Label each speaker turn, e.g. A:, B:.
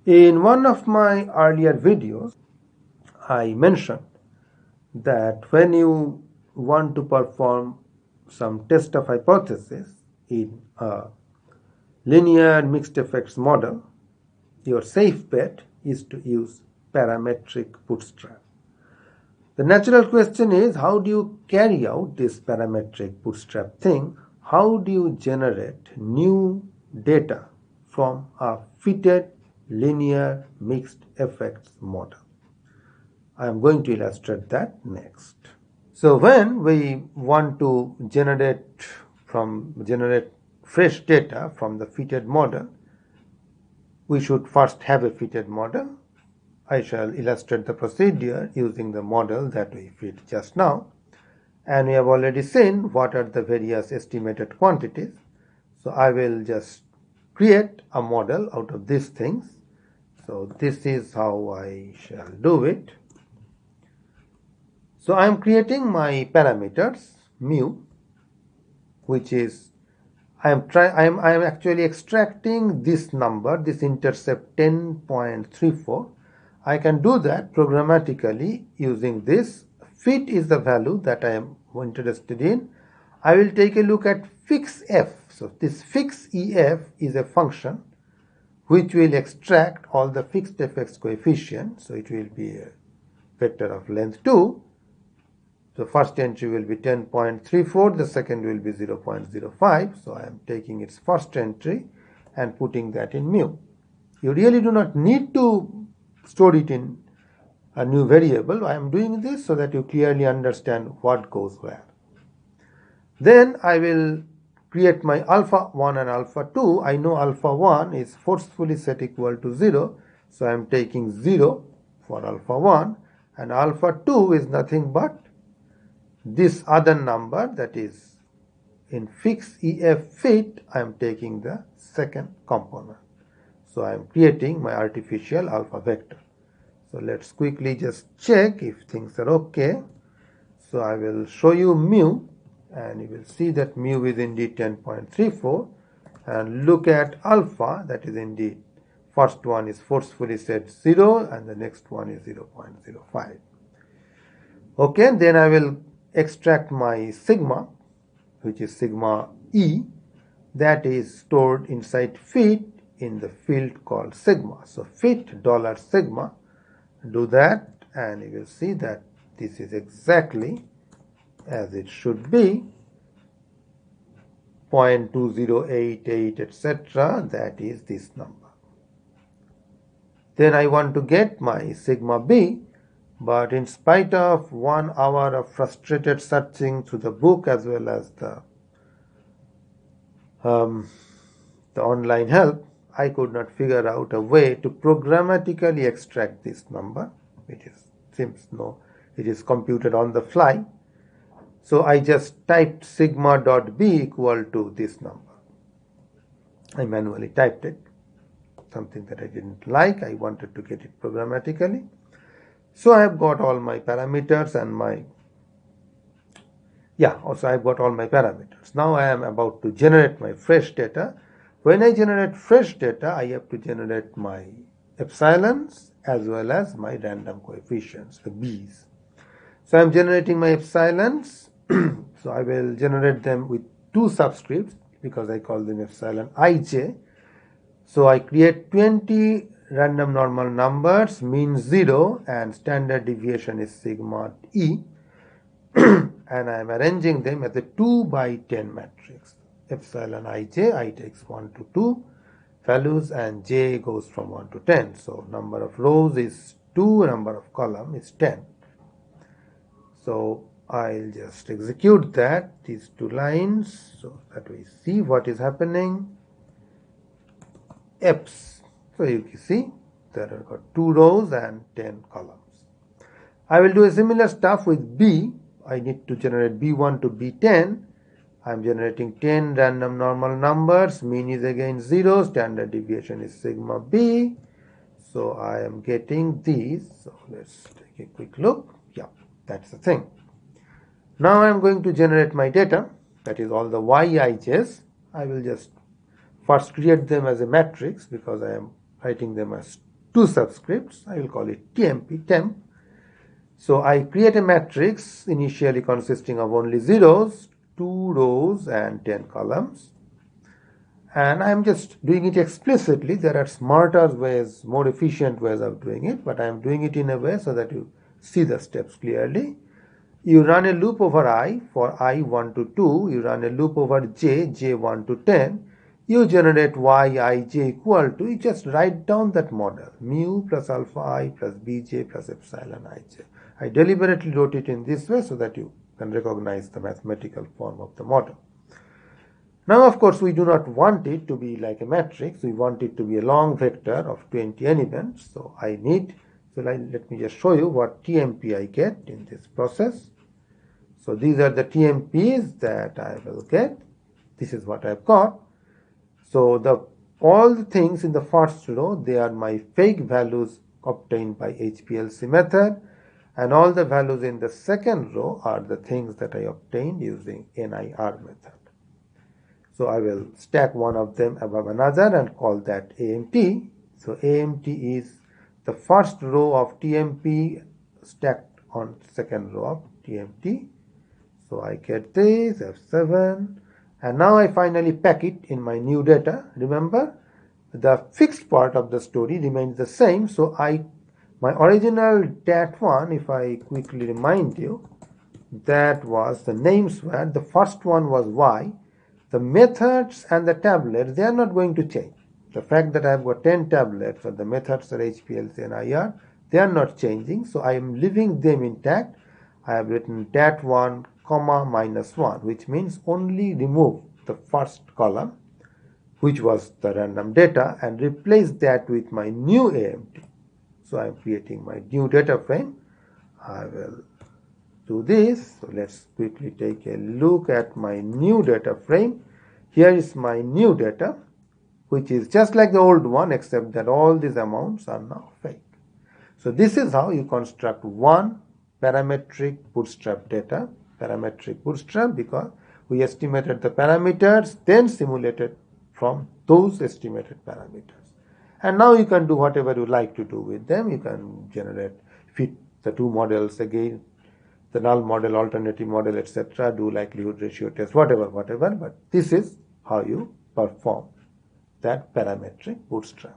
A: In one of my earlier videos, I mentioned that when you want to perform some test of hypothesis in a linear mixed effects model, your safe bet is to use parametric bootstrap. The natural question is, how do you carry out this parametric bootstrap thing? How do you generate new data from a fitted linear mixed effects model? I am going to illustrate that next. So when we want to generate fresh data from the fitted model, we should first have a fitted model. I shall illustrate the procedure using the model that we fit just now. And we have already seen what are the various estimated quantities. So I will just create a model out of these things. So this is how I shall do it. So I am creating my parameters mu, which is I am actually extracting this number, this intercept 10.34. I can do that programmatically using this. Fit is the value that I am interested in. I will take a look at fix f. So this fix ef is a function which will extract all the fixed effects coefficients. So it will be a vector of length 2. The first entry will be 10.34, the second will be 0.05. So I am taking its first entry and putting that in mu. You really do not need to store it in a new variable. I am doing this so that you clearly understand what goes where. Then I will create my alpha 1 and alpha 2. I know alpha 1 is forcefully set equal to 0. So I am taking 0 for alpha 1, and alpha 2 is nothing but this other number, that is in fix ef fit. I am taking the second component. So I am creating my artificial alpha vector. So let's quickly just check if things are okay. So I will show you mu, and you will see that mu is indeed 10.34, and look at alpha, that is indeed first one is forcefully set 0 and the next one is 0.05. Okay, then I will extract my sigma, which is sigma e, that is stored inside fit in the field called sigma. So fit $sigma, do that, and you will see that this is exactly as it should be, 0.2088, etc. That is this number. Then I want to get my sigma b, but in spite of 1 hour of frustrated searching through the book as well as the online help, I could not figure out a way to programmatically extract this number. It is computed on the fly. So I just typed sigma.b equal to this number. I manually typed it, something that I didn't like. I wanted to get it programmatically. So I have got all my parameters and also I have got all my parameters. Now I am about to generate my fresh data. When I generate fresh data, I have to generate my epsilons as well as my random coefficients, the b's. So I am generating my epsilons. So I will generate them with 2 subscripts because I call them epsilon ij. So I create 20 random normal numbers, mean 0, and standard deviation is sigma e. And I am arranging them as a 2 by 10 matrix. Epsilon ij, I takes 1 to 2 values, and j goes from 1 to 10. So number of rows is 2, number of column is 10. So I'll just execute that, these 2 lines, so that we see what is happening. Eps. So you can see there are got 2 rows and 10 columns. I will do a similar stuff with b. I need to generate b1 to b10. I am generating 10 random normal numbers. Mean is again 0. Standard deviation is sigma b. So I am getting these. So let's take a quick look. Yeah, that's the thing. Now I am going to generate my data. That is all the yij's. I will just first create them as a matrix because I am writing them as two subscripts. I will call it TMP, temp. So I create a matrix initially consisting of only zeros, 2 rows and 10 columns. And I'm just doing it explicitly. There are smarter ways, more efficient ways of doing it, but I'm doing it in a way so that you see the steps clearly. You run a loop over I for I 1 to 2. You run a loop over j, j 1 to 10. You generate y I j equal to, you just write down that model, mu plus alpha I plus bj plus epsilon ij. I deliberately wrote it in this way so that you can recognize the mathematical form of the model. Now, of course, we do not want it to be like a matrix. We want it to be a long vector of 20 elements. So let me just show you what TMP I get in this process. So these are the TMPs that I will get. This is what I've got. So all the things in the first row, they are my fake values obtained by HPLC method. And all the values in the second row are the things that I obtained using NIR method. So I will stack one of them above another and call that AMT. So AMT is the first row of TMP stacked on second row of TMT. So I get this, F7. And now I finally pack it in my new data. Remember, the fixed part of the story remains the same. So my original dat1, if I quickly remind you, that was the names were, the first one was Y. The methods and the tablets, they are not going to change. The fact that I have got 10 tablets and the methods are HPLC and IR, they are not changing. So I am leaving them intact. I have written dat1, comma, -1, which means only remove the first column, which was the random data, and replace that with my new AMT. So I am creating my new data frame. I will do this. So let's quickly take a look at my new data frame. Here is my new data, which is just like the old one, except that all these amounts are now fake. So this is how you construct one parametric bootstrap data. Parametric bootstrap because we estimated the parameters, then simulated from those estimated parameters. And now you can do whatever you like to do with them. You can fit the two models again, the null model, alternative model, etc. Do likelihood ratio test, whatever. But this is how you perform that parametric bootstrap.